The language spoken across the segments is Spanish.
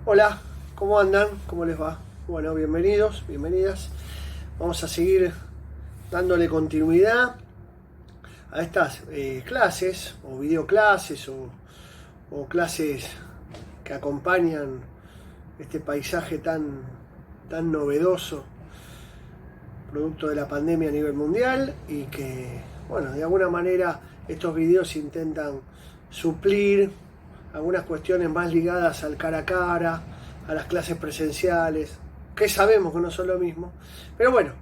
Hola, ¿cómo andan? ¿Cómo les va? Bueno, bienvenidos, bienvenidas. Vamos a seguir dándole continuidad a estas clases o videoclases o clases que acompañan este paisaje tan novedoso, producto de la pandemia a nivel mundial y que, bueno, de alguna manera estos videos intentan suplir algunas cuestiones más ligadas al cara a cara, a las clases presenciales, que sabemos que no son lo mismo, pero bueno,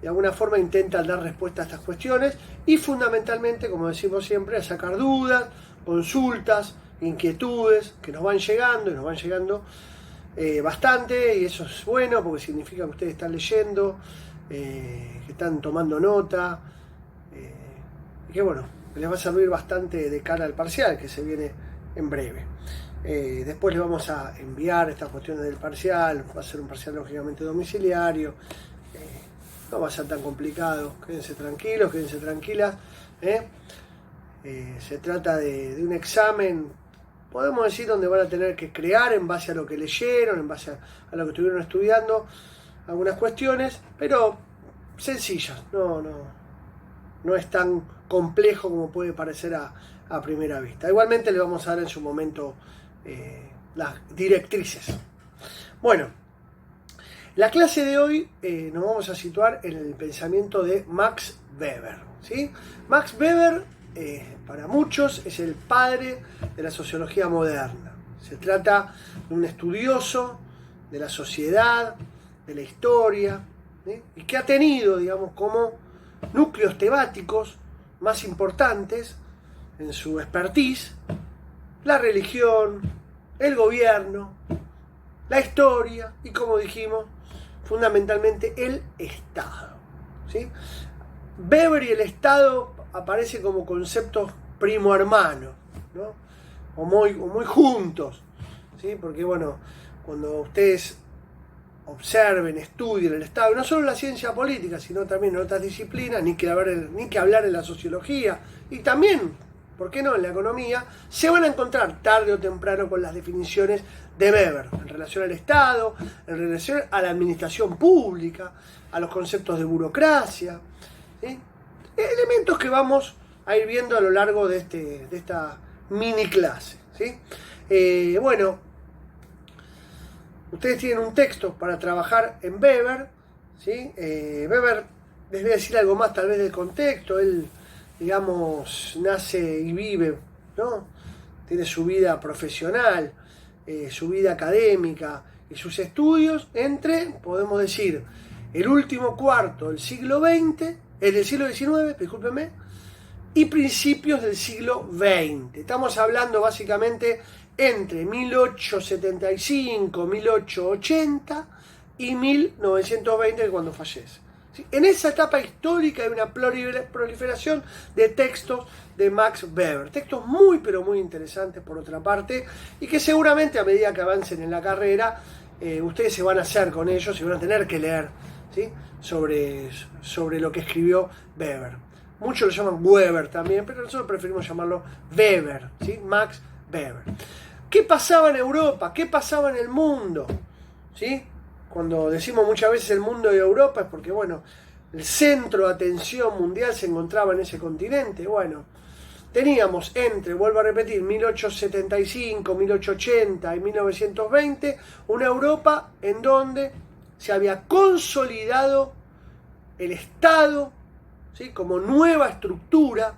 de alguna forma intentan dar respuesta a estas cuestiones y fundamentalmente, como decimos siempre, a sacar dudas, consultas, inquietudes que nos van llegando y nos van llegando bastante, y eso es bueno porque significa que ustedes están leyendo, que están tomando nota, y que bueno, les va a servir bastante de cara al parcial que se viene en breve. Después les vamos a enviar estas cuestiones del parcial, va a ser un parcial lógicamente domiciliario, no va a ser tan complicado, quédense tranquilos, quédense tranquilas. Se trata de un examen, podemos decir, donde van a tener que crear en base a lo que leyeron, en base a lo que estuvieron estudiando, algunas cuestiones, pero sencillas, no es tan complejo como puede parecer a primera vista. Igualmente le vamos a dar en su momento las directrices. Bueno, la clase de hoy nos vamos a situar en el pensamiento de Max Weber, ¿sí? Max Weber, para muchos, es el padre de la sociología moderna. Se trata de un estudioso de la sociedad, de la historia, ¿sí? Y que ha tenido, digamos, como núcleos temáticos más importantes en su expertise la religión, el gobierno, la historia y, como dijimos, fundamentalmente el Estado, ¿sí? Weber y el Estado aparecen como conceptos primo hermanos, ¿no? o muy juntos, ¿sí? Porque bueno, cuando ustedes observen, estudien el Estado, no solo la ciencia política, sino también en otras disciplinas, ni que hablar en la sociología, y también, ¿por qué no?, en la economía, se van a encontrar tarde o temprano con las definiciones de Weber, en relación al Estado, en relación a la administración pública, a los conceptos de burocracia, ¿sí? Elementos que vamos a ir viendo a lo largo de esta mini clase, ¿sí? Bueno, ustedes tienen un texto para trabajar en Weber, ¿sí? Weber, les voy a decir algo más tal vez del contexto. Él, digamos, nace y vive, ¿no? Tiene su vida profesional, su vida académica y sus estudios entre, podemos decir, el último cuarto del siglo XX, del siglo XIX, discúlpenme, y principios del siglo XX. Estamos hablando básicamente entre 1875, 1880 y 1920, cuando fallece. En esa etapa histórica hay una proliferación de textos de Max Weber, textos muy pero muy interesantes por otra parte, y que seguramente a medida que avancen en la carrera ustedes se van a hacer con ellos y van a tener que leer, ¿sí?, sobre lo que escribió Weber. Muchos lo llaman Weber también, pero nosotros preferimos llamarlo Weber, ¿sí? Max Weber. ¿Qué pasaba en Europa? ¿Qué pasaba en el mundo? ¿Sí? Cuando decimos muchas veces el mundo y Europa es porque, bueno, el centro de atención mundial se encontraba en ese continente. Bueno, teníamos entre, vuelvo a repetir, 1875, 1880 y 1920, una Europa en donde se había consolidado el Estado, ¿sí?, como nueva estructura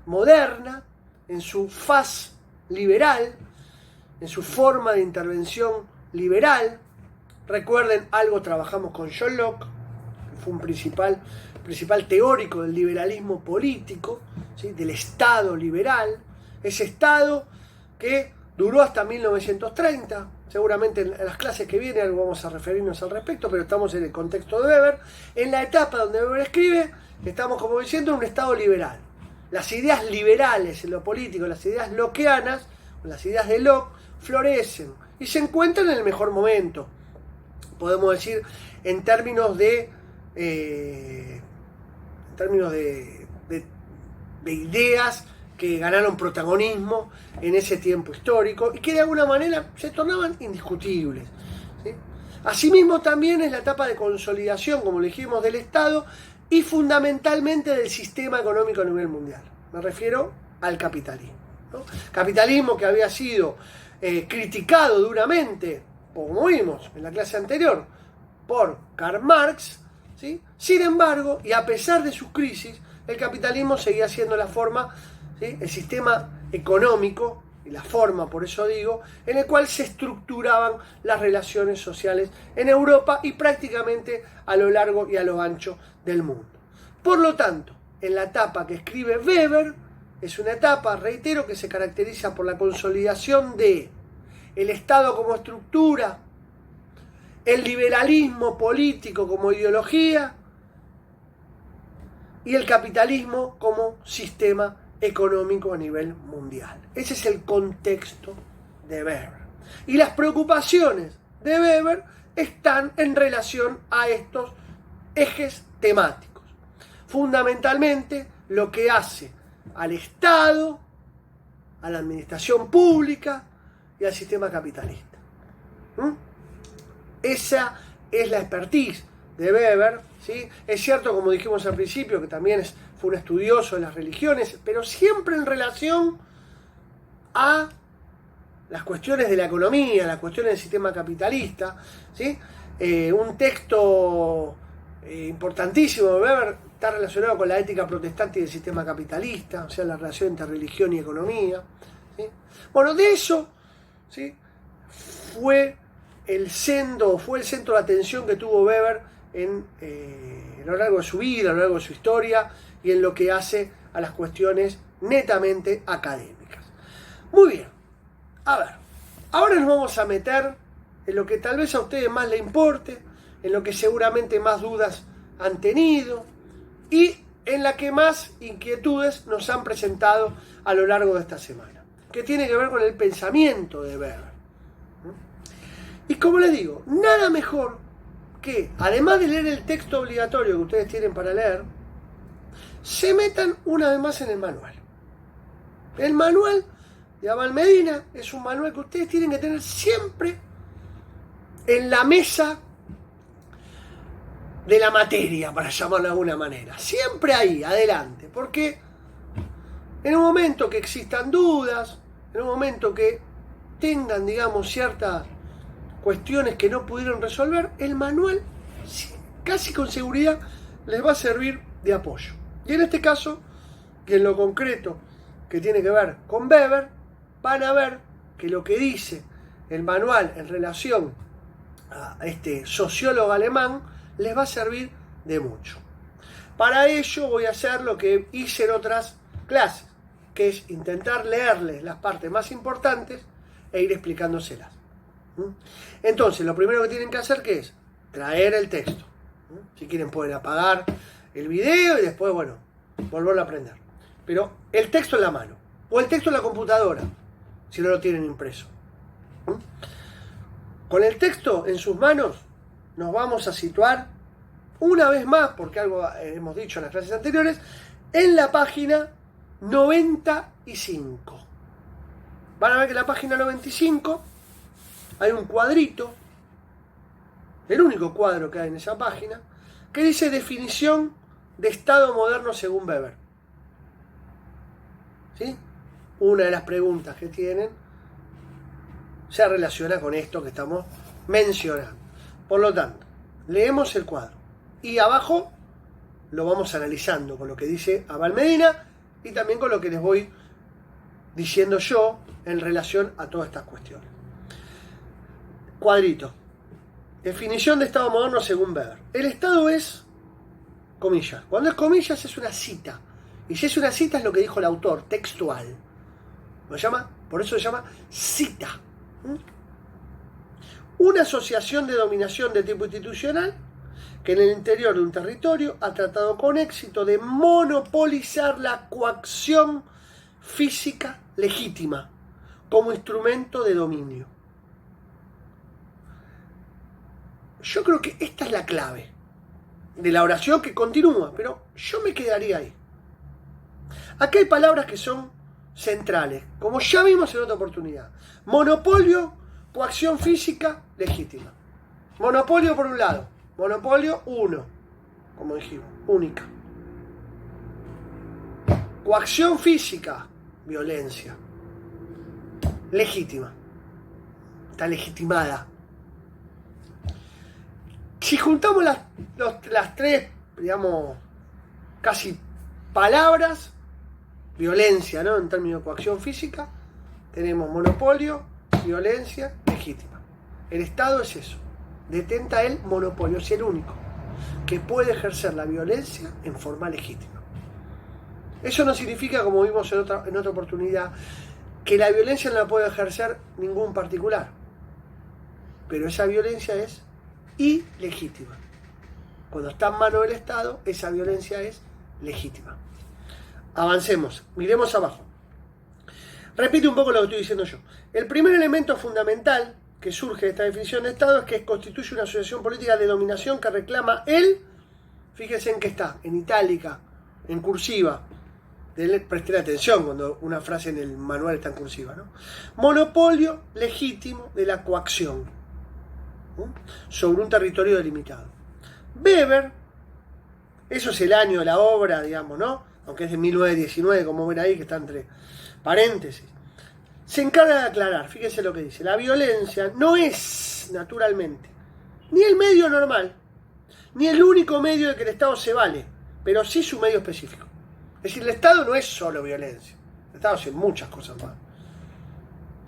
moderna en su faz liberal, en su forma de intervención liberal. Recuerden, algo trabajamos con John Locke, que fue un principal teórico del liberalismo político, ¿sí?, del Estado liberal, ese Estado que duró hasta 1930. Seguramente en las clases que vienen algo vamos a referirnos al respecto, pero estamos en el contexto de Weber. En la etapa donde Weber escribe, estamos, como diciendo, en un Estado liberal. Las ideas liberales en lo político, las ideas lockeanas, las ideas de Locke, florecen y se encuentran en el mejor momento. Podemos decir, en términos de ideas que ganaron protagonismo en ese tiempo histórico y que de alguna manera se tornaban indiscutibles, ¿sí? Asimismo también es la etapa de consolidación, como le dijimos, del Estado y fundamentalmente del sistema económico a nivel mundial. Me refiero al capitalismo, ¿no? Capitalismo que había sido criticado duramente, como vimos en la clase anterior, por Karl Marx, ¿sí? Sin embargo, y a pesar de sus crisis, el capitalismo seguía siendo la forma, ¿sí? El sistema económico, y la forma, por eso digo, en el cual se estructuraban las relaciones sociales en Europa y prácticamente a lo largo y a lo ancho del mundo. Por lo tanto, en la etapa que escribe Weber, es una etapa, reitero, que se caracteriza por la consolidación de el Estado como estructura, el liberalismo político como ideología y el capitalismo como sistema económico a nivel mundial. Ese es el contexto de Weber. Y las preocupaciones de Weber están en relación a estos ejes temáticos. Fundamentalmente lo que hace al Estado, a la administración pública y al sistema capitalista. Esa es la expertise de Weber, ¿sí? Es cierto, como dijimos al principio, que también fue un estudioso de las religiones, pero siempre en relación a las cuestiones de la economía, las cuestiones del sistema capitalista, ¿sí? Un texto importantísimo de Weber está relacionado con la ética protestante y el sistema capitalista, o sea, la relación entre religión y economía, ¿sí? Bueno, de eso, ¿sí? fue el centro de atención que tuvo Weber a lo largo de su vida, a lo largo de su historia y en lo que hace a las cuestiones netamente académicas. Muy bien, a ver, ahora nos vamos a meter en lo que tal vez a ustedes más les importe, en lo que seguramente más dudas han tenido y en la que más inquietudes nos han presentado a lo largo de esta semana, que tiene que ver con el pensamiento de Weber. Y como les digo, nada mejor que, además de leer el texto obligatorio que ustedes tienen para leer, se metan una vez más en el manual. El manual de Abal Medina es un manual que ustedes tienen que tener siempre en la mesa de la materia, para llamarlo de alguna manera. Siempre ahí, adelante. Porque en un momento que existan dudas, en un momento que tengan, digamos, ciertas cuestiones que no pudieron resolver, el manual casi con seguridad les va a servir de apoyo. Y en este caso, que en lo concreto que tiene que ver con Weber, van a ver que lo que dice el manual en relación a este sociólogo alemán les va a servir de mucho. Para ello voy a hacer lo que hice en otras clases, que es intentar leerles las partes más importantes e ir explicándoselas. Entonces, lo primero que tienen que hacer, ¿qué es? Traer el texto. Si quieren pueden apagar el video y después, bueno, volverlo a aprender. Pero el texto en la mano, o el texto en la computadora, si no lo tienen impreso. Con el texto en sus manos, nos vamos a situar una vez más, porque algo hemos dicho en las clases anteriores, en la página 95. Van a ver que en la página 95 hay un cuadrito, el único cuadro que hay en esa página, que dice definición de Estado moderno según Weber. ¿Sí? Una de las preguntas que tienen se relaciona con esto que estamos mencionando. Por lo tanto, leemos el cuadro y abajo lo vamos analizando con lo que dice Abal Medina y también con lo que les voy diciendo yo en relación a todas estas cuestiones. Cuadrito. Definición de Estado moderno según Weber. El Estado es, comillas. Cuando es comillas es una cita. Y si es una cita es lo que dijo el autor, textual. Por eso se llama cita. Una asociación de dominación de tipo institucional que en el interior de un territorio ha tratado con éxito de monopolizar la coacción física legítima como instrumento de dominio. Yo creo que esta es la clave de la oración que continúa, pero yo me quedaría ahí. Aquí hay palabras que son centrales, como ya vimos en otra oportunidad. Monopolio, coacción física, legítima. Monopolio por un lado, monopolio uno, como dijimos, única. Coacción física, violencia. Legítima. Está legitimada. Si juntamos las tres, digamos, casi palabras, violencia, ¿no? En términos de coacción física, tenemos monopolio, violencia, legítima. El Estado es eso. Detenta el monopolio, es el único que puede ejercer la violencia en forma legítima. Eso no significa, como vimos en otra oportunidad, que la violencia no la puede ejercer ningún particular. Pero esa violencia es ilegítima. Cuando está en manos del Estado, esa violencia es legítima. Avancemos, miremos abajo. Repito un poco lo que estoy diciendo yo. El primer elemento fundamental que surge de esta definición de Estado es que constituye una asociación política de dominación que reclama fíjense en qué está, en itálica, en cursiva. Presten atención cuando una frase en el manual está en cursiva, ¿no? Monopolio legítimo de la coacción, ¿no? Sobre un territorio delimitado. Weber, eso es el año de la obra, digamos, ¿no? Aunque es de 1919, como ven ahí, que está entre paréntesis. Se encarga de aclarar, fíjense lo que dice, la violencia no es, naturalmente, ni el medio normal, ni el único medio de que el Estado se vale, pero sí su medio específico. Es decir, el Estado no es solo violencia, el Estado hace muchas cosas más.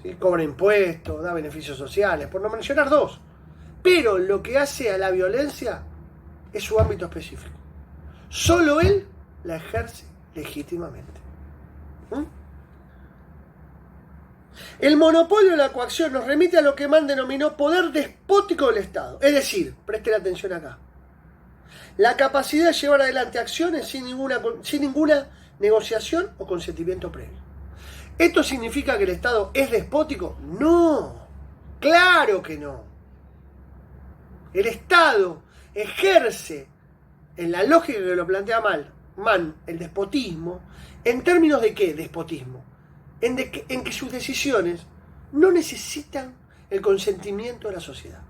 ¿Sí? Cobra impuestos, da beneficios sociales, por no mencionar dos. Pero lo que hace a la violencia es su ámbito específico. Solo él la ejerce legítimamente. El monopolio de la coacción nos remite a lo que Mann denominó poder despótico del Estado. Es decir, presten atención acá, la capacidad de llevar adelante acciones sin ninguna negociación o consentimiento previo. ¿Esto significa que el Estado es despótico? No, claro que no. El Estado ejerce, en la lógica que lo plantea Mann, el despotismo. ¿En términos de qué despotismo? En que sus decisiones no necesitan el consentimiento de la sociedad.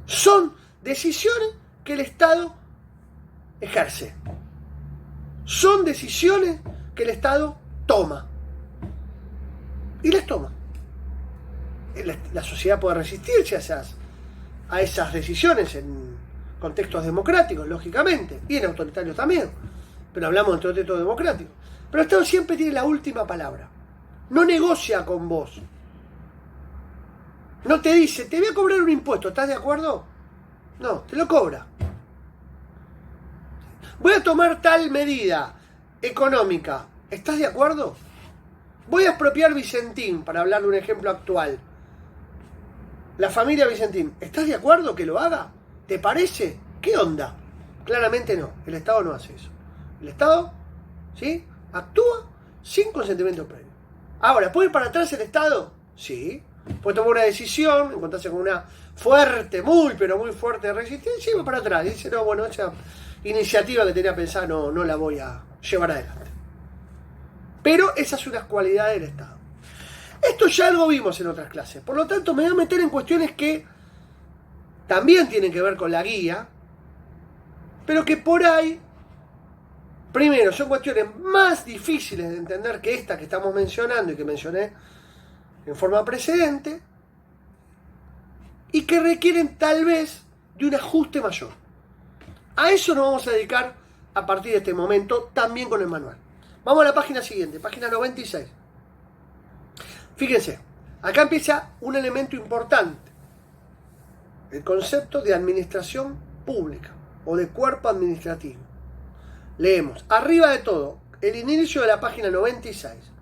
Son decisiones que el Estado ejerce. Son decisiones que el Estado toma. Y las toma. La sociedad puede resistirse a esas decisiones en contextos democráticos, lógicamente, y en autoritarios también. Pero hablamos de contexto democrático. Pero el Estado siempre tiene la última palabra. No negocia con vos. No te dice, te voy a cobrar un impuesto, ¿estás de acuerdo? No, te lo cobra. Voy a tomar tal medida económica, ¿estás de acuerdo? Voy a expropiar Vicentín, para hablar de un ejemplo actual. La familia Vicentín, ¿estás de acuerdo que lo haga? ¿Te parece? ¿Qué onda? Claramente no, el Estado no hace eso. El Estado, ¿sí?, actúa sin consentimiento previo. Ahora, ¿puede ir para atrás el Estado? Sí. Puede tomar una decisión, encontrarse con una fuerte, muy fuerte resistencia y va para atrás. Y dice, no, bueno, esa iniciativa que tenía pensada no la voy a llevar adelante. Pero esas son las cualidades del Estado. Esto ya algo vimos en otras clases. Por lo tanto, me voy a meter en cuestiones que también tienen que ver con la guía, pero que por ahí, primero, son cuestiones más difíciles de entender que esta que estamos mencionando y que mencioné en forma precedente, y que requieren tal vez de un ajuste mayor. A eso nos vamos a dedicar a partir de este momento, también con el manual. Vamos a la página siguiente, página 96. Fíjense, acá empieza un elemento importante, el concepto de administración pública o de cuerpo administrativo. Leemos, arriba de todo, el inicio de la página 96.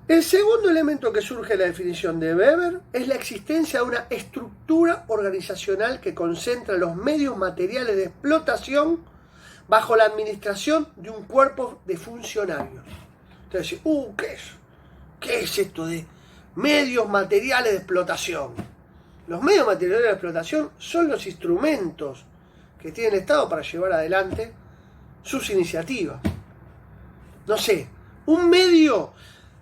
El segundo elemento que surge de la definición de Weber es la existencia de una estructura organizacional que concentra los medios materiales de explotación bajo la administración de un cuerpo de funcionarios. Entonces, ¿qué es esto de medios materiales de explotación? Los medios materiales de explotación son los instrumentos que tiene el Estado para llevar adelante sus iniciativas. No sé, Un medio,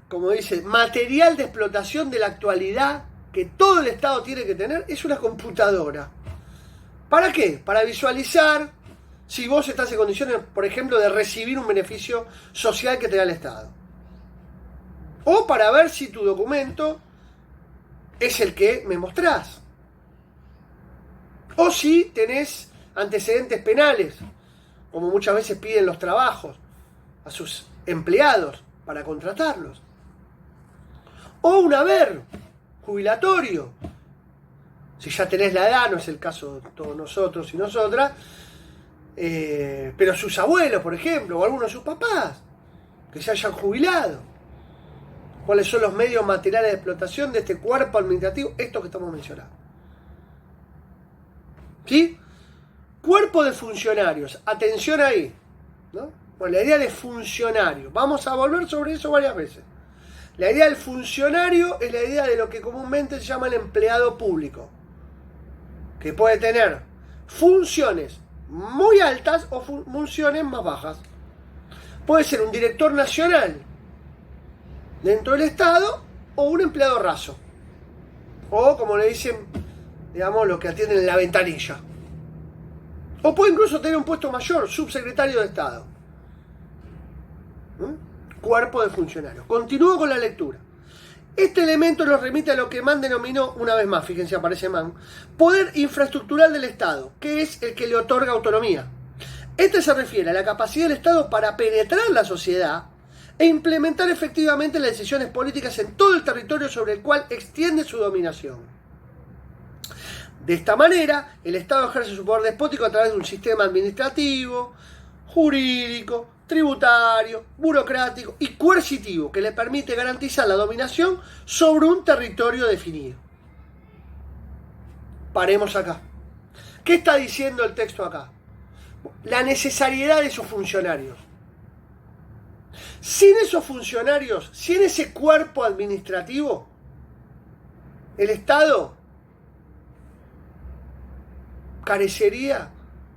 como dice, material de explotación de la actualidad que todo el Estado tiene que tener es una computadora. ¿Para qué? Para visualizar si vos estás en condiciones, por ejemplo, de recibir un beneficio social que te da el Estado. O para ver si tu documento es el que me mostrás. O si tenés antecedentes penales, como muchas veces piden los trabajos a sus empleados para contratarlos. O un haber jubilatorio. Si ya tenés la edad, no es el caso de todos nosotros y nosotras, pero sus abuelos, por ejemplo, o algunos de sus papás, que se hayan jubilado. ¿Cuáles son los medios materiales de explotación de este cuerpo administrativo? Esto que estamos mencionando. ¿Sí? Cuerpo de funcionarios. Atención ahí, ¿no? Bueno, la idea de funcionario. Vamos a volver sobre eso varias veces. La idea del funcionario es la idea de lo que comúnmente se llama el empleado público, que puede tener funciones muy altas o funciones más bajas. Puede ser un director nacional dentro del Estado o un empleado raso. O, como le dicen, digamos, los que atienden en la ventanilla. O puede incluso tener un puesto mayor, subsecretario de Estado. Cuerpo de funcionarios. Continúo con la lectura. Este elemento nos remite a lo que Mann denominó, una vez más, fíjense, aparece Mann, poder infraestructural del Estado, que es el que le otorga autonomía. Este se refiere a la capacidad del Estado para penetrar la sociedad e implementar efectivamente las decisiones políticas en todo el territorio sobre el cual extiende su dominación. De esta manera, el Estado ejerce su poder despótico a través de un sistema administrativo, jurídico, tributario, burocrático y coercitivo que le permite garantizar la dominación sobre un territorio definido. Paremos acá. ¿Qué está diciendo el texto acá? La necesariedad de esos funcionarios. Sin esos funcionarios, sin ese cuerpo administrativo, el Estado carecería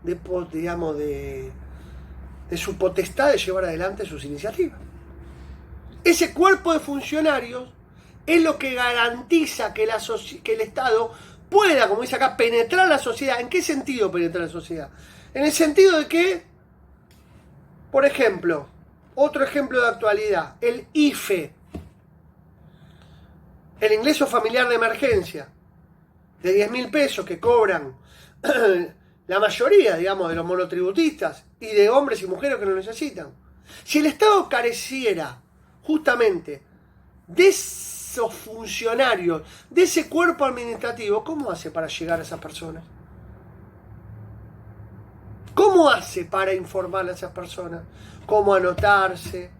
de su potestad de llevar adelante sus iniciativas. Ese cuerpo de funcionarios es lo que garantiza que el Estado pueda, como dice acá, penetrar la sociedad. ¿En qué sentido penetrar la sociedad? En el sentido de que, por ejemplo, otro ejemplo de actualidad, el IFE, el ingreso familiar de emergencia, de 10.000 pesos que cobran la mayoría, digamos, de los monotributistas y de hombres y mujeres que lo necesitan. Si el Estado careciera justamente de esos funcionarios, de ese cuerpo administrativo, ¿cómo hace para llegar a esas personas? ¿Cómo hace para informar a esas personas? ¿Cómo anotarse?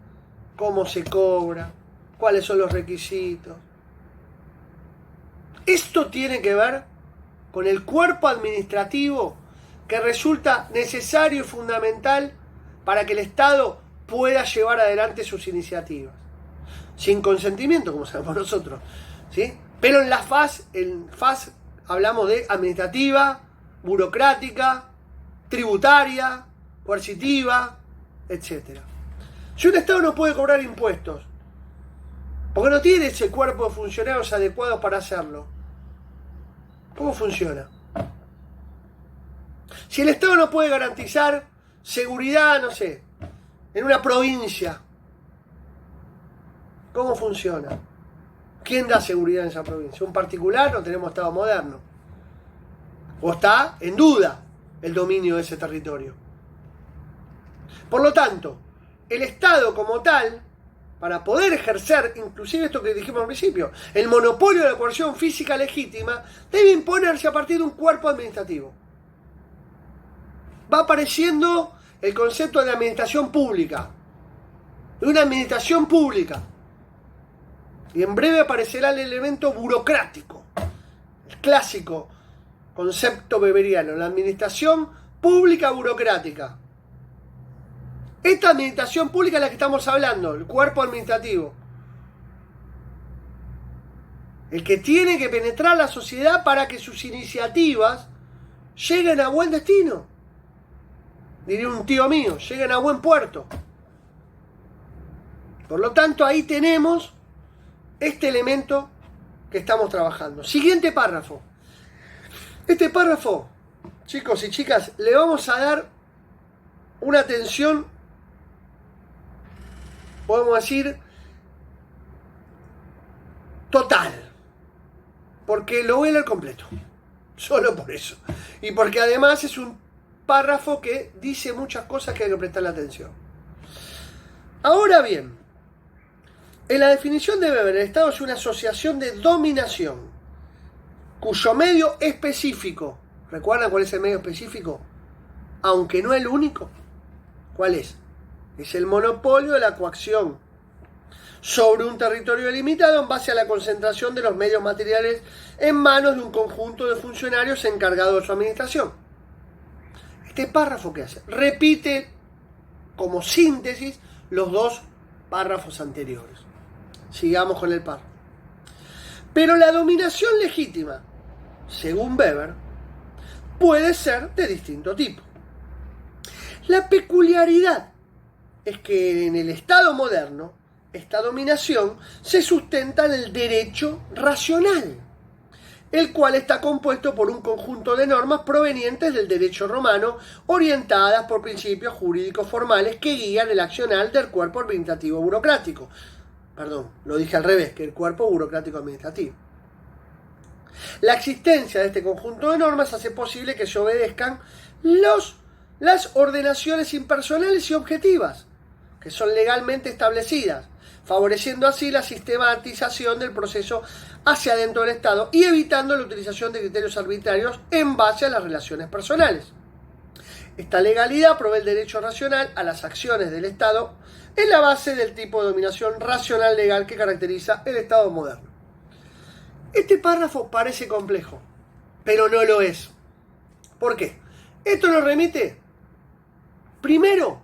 ¿Cómo se cobra? ¿Cuáles son los requisitos? Esto tiene que ver con el cuerpo administrativo que resulta necesario y fundamental para que el Estado pueda llevar adelante sus iniciativas. Sin consentimiento, como sabemos nosotros, ¿sí? Pero en FAS hablamos de administrativa, burocrática, tributaria, coercitiva, etc. Si un Estado no puede cobrar impuestos, porque no tiene ese cuerpo de funcionarios adecuados para hacerlo, ¿cómo funciona? Si el Estado no puede garantizar seguridad, no sé, en una provincia, ¿cómo funciona? ¿Quién da seguridad en esa provincia? ¿Un particular? No tenemos Estado moderno. O está en duda el dominio de ese territorio. Por lo tanto, el Estado como tal, para poder ejercer, inclusive esto que dijimos al principio, el monopolio de la coerción física legítima, debe imponerse a partir de un cuerpo administrativo. Va apareciendo el concepto de administración pública, de una administración pública. Y en breve aparecerá el elemento burocrático, el clásico concepto weberiano, la administración pública burocrática. Esta administración pública es la que estamos hablando, el cuerpo administrativo. El que tiene que penetrar la sociedad para que sus iniciativas lleguen a buen destino. Diría un tío mío, lleguen a buen puerto. Por lo tanto, ahí tenemos este elemento que estamos trabajando. Siguiente párrafo. Este párrafo, chicos y chicas, le vamos a dar una atención, podemos decir, total. Porque lo voy a leer completo. Solo por eso. Y porque además es un párrafo que dice muchas cosas que hay que prestarle atención. Ahora bien, en la definición de Weber, el Estado es una asociación de dominación, cuyo medio específico, ¿recuerdan cuál es el medio específico? Aunque no el único. ¿Cuál es? Es el monopolio de la coacción sobre un territorio delimitado en base a la concentración de los medios materiales en manos de un conjunto de funcionarios encargados de su administración. Este párrafo, ¿qué hace? Repite como síntesis los dos párrafos anteriores. Sigamos con el párrafo. Pero la dominación legítima, según Weber, puede ser de distinto tipo. La peculiaridad es que en el Estado moderno, esta dominación se sustenta en el derecho racional, el cual está compuesto por un conjunto de normas provenientes del derecho romano, orientadas por principios jurídicos formales que guían el accionar del cuerpo administrativo burocrático. Perdón, lo dije al revés, que el cuerpo burocrático administrativo. La existencia de este conjunto de normas hace posible que se obedezcan las ordenaciones impersonales y objetivas, que son legalmente establecidas, favoreciendo así la sistematización del proceso hacia adentro del Estado y evitando la utilización de criterios arbitrarios en base a las relaciones personales. Esta legalidad provee el derecho racional a las acciones del Estado en la base del tipo de dominación racional legal que caracteriza el Estado moderno. Este párrafo parece complejo, pero no lo es. ¿Por qué? Esto nos remite, primero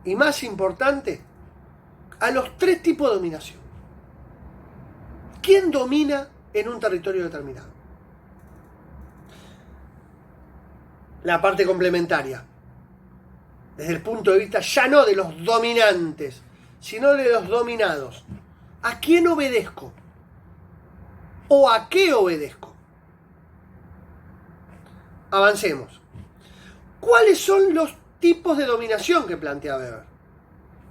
y más importante, a los tres tipos de dominación. ¿Quién domina en un territorio determinado? La parte complementaria, desde el punto de vista ya no de los dominantes, sino de los dominados. ¿A quién obedezco? ¿O a qué obedezco? Avancemos. ¿Cuáles son los tipos de dominación que plantea Weber?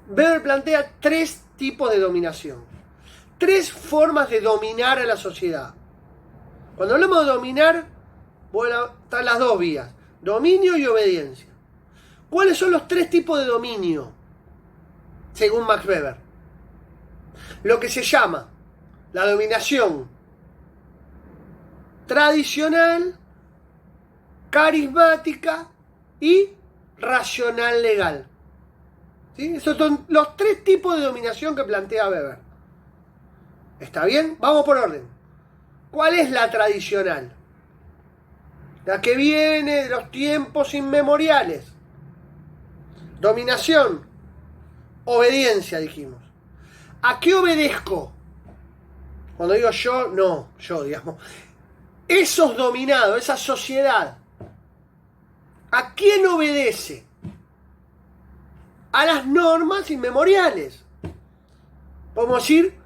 Weber plantea tres tipos de dominación. Tres formas de dominar a la sociedad. Cuando hablamos de dominar, están las dos vías: dominio y obediencia. ¿Cuáles son los tres tipos de dominio? Según Max Weber. Lo que se llama la dominación tradicional, carismática y racional legal. ¿Sí? Esos son los tres tipos de dominación que plantea Weber. ¿Está bien? Vamos por orden. ¿Cuál es la tradicional? La que viene de los tiempos inmemoriales. Dominación. Obediencia, dijimos. ¿A qué obedezco? Cuando digo yo, no, yo, digamos. Esos dominados, esa sociedad, ¿a quién obedece? A las normas inmemoriales. Podemos decir,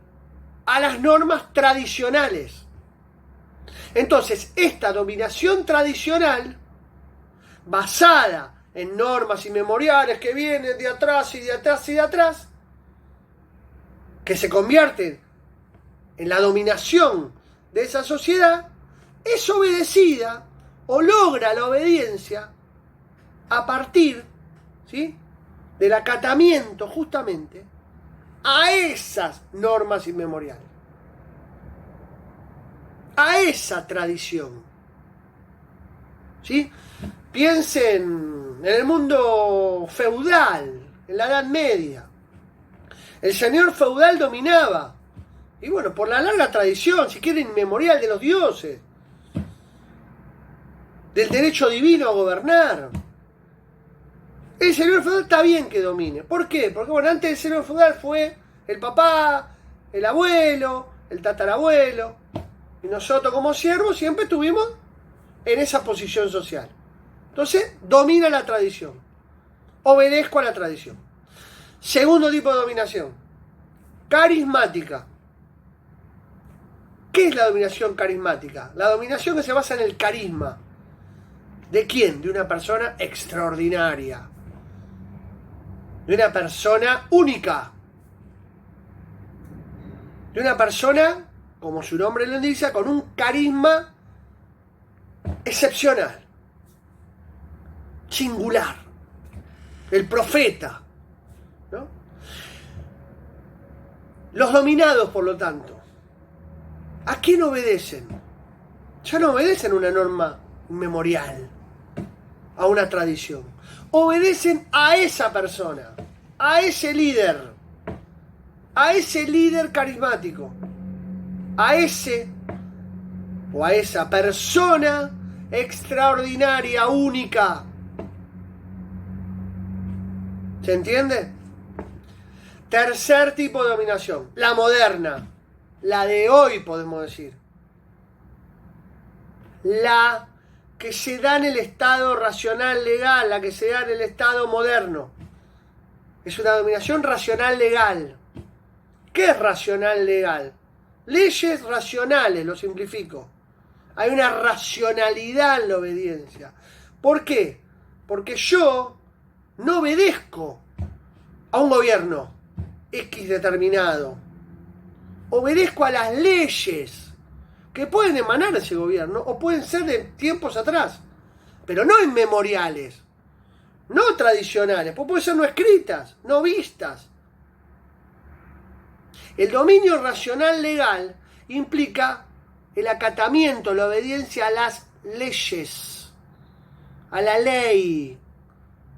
a las normas tradicionales. Entonces, esta dominación tradicional, basada en normas inmemoriales que vienen de atrás y de atrás y de atrás, que se convierten en la dominación de esa sociedad, es obedecida o logra la obediencia a partir, ¿sí?, del acatamiento justamente a esas normas inmemoriales, a esa tradición. ¿Sí? Piensen en el mundo feudal, en la Edad Media. El señor feudal dominaba, y bueno, por la larga tradición, si quieren, inmemorial de los dioses, del derecho divino a gobernar. El señor feudal está bien que domine. ¿Por qué? Porque bueno, antes del señor feudal fue el papá, el abuelo, el tatarabuelo, y nosotros como siervos siempre estuvimos en esa posición social. Entonces, domina la tradición. Obedezco a la tradición. Segundo tipo de dominación, carismática. ¿Qué es la dominación carismática? La dominación que se basa en el carisma. ¿De quién? De una persona extraordinaria. De una persona única. De una persona, como su nombre lo indica, con un carisma excepcional. Singular. El profeta. ¿No? Los dominados, por lo tanto, ¿a quién obedecen? Ya no obedecen una norma memorial, a una tradición. Obedecen a esa persona, a ese líder carismático, a ese o a esa persona extraordinaria, única. ¿Se entiende? Tercer tipo de dominación, la moderna, la de hoy podemos decir. La que se da en el Estado racional legal, la que se da en el Estado moderno. Es una dominación racional legal. ¿Qué es racional legal? Leyes racionales, lo simplifico. Hay una racionalidad en la obediencia. ¿Por qué? Porque yo no obedezco a un gobierno X determinado. Obedezco a las leyes que pueden emanar de ese gobierno o pueden ser de tiempos atrás, pero no inmemoriales, no tradicionales, pues pueden ser no escritas, no vistas. El dominio racional legal implica el acatamiento, la obediencia a las leyes, a la ley.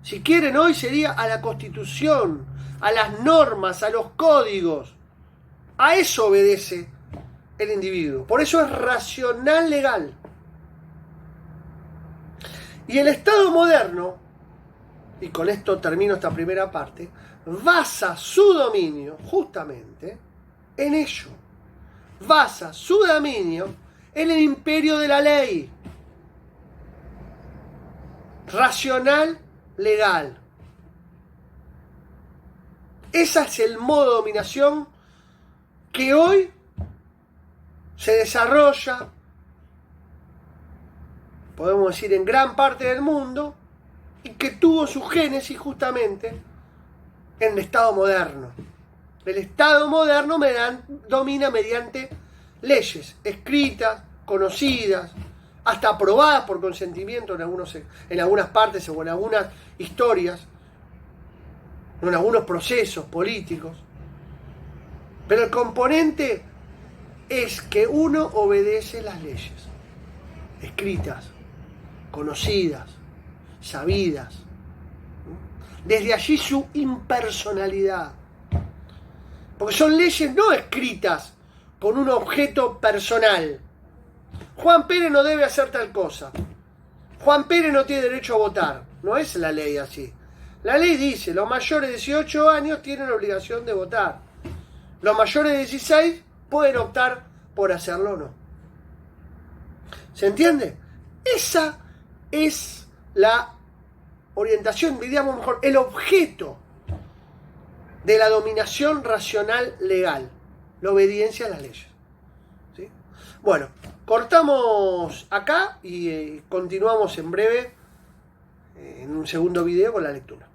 Si quieren hoy sería a la Constitución, a las normas, a los códigos. A eso obedece el individuo. Por eso es racional legal. Y el Estado moderno, y con esto termino esta primera parte, basa su dominio justamente en ello. Basa su dominio en el imperio de la ley. Racional legal. Ese es el modo de dominación que hoy se desarrolla, podemos decir, en gran parte del mundo y que tuvo su génesis justamente en el Estado moderno. El Estado moderno domina mediante leyes escritas, conocidas, hasta aprobadas por consentimiento en algunas partes o en algunas historias, en algunos procesos políticos. Pero el componente es que uno obedece las leyes escritas, conocidas, sabidas. Desde allí su impersonalidad. Porque son leyes no escritas con un objeto personal. Juan Pérez no debe hacer tal cosa. Juan Pérez no tiene derecho a votar. No es la ley así. La ley dice, los mayores de 18 años tienen obligación de votar. Los mayores de 16 pueden optar por hacerlo o no. ¿Se entiende? Esa es la orientación, digamos mejor, el objeto de la dominación racional legal, la obediencia a las leyes. ¿Sí? Bueno, cortamos acá y continuamos en breve en un segundo video con la lectura.